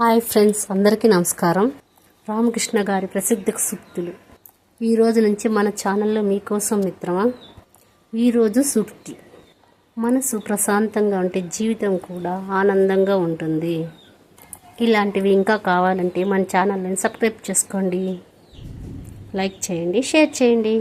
Hi friends, అందరికీ నమస్కారం. రామకృష్ణ గారి ప్రసిద్ధ సూక్తులు ఈ రోజు నుంచి మన ఛానల్లో మీకోసం మిత్రమా. ఈరోజు సూక్తి: మనసు ప్రశాంతంగా ఉంటే జీవితం కూడా ఆనందంగా ఉంటుంది. ఇలాంటివి ఇంకా కావాలంటే మన ఛానల్ని సబ్స్క్రైబ్ చేసుకోండి, లైక్ చేయండి, షేర్ చేయండి.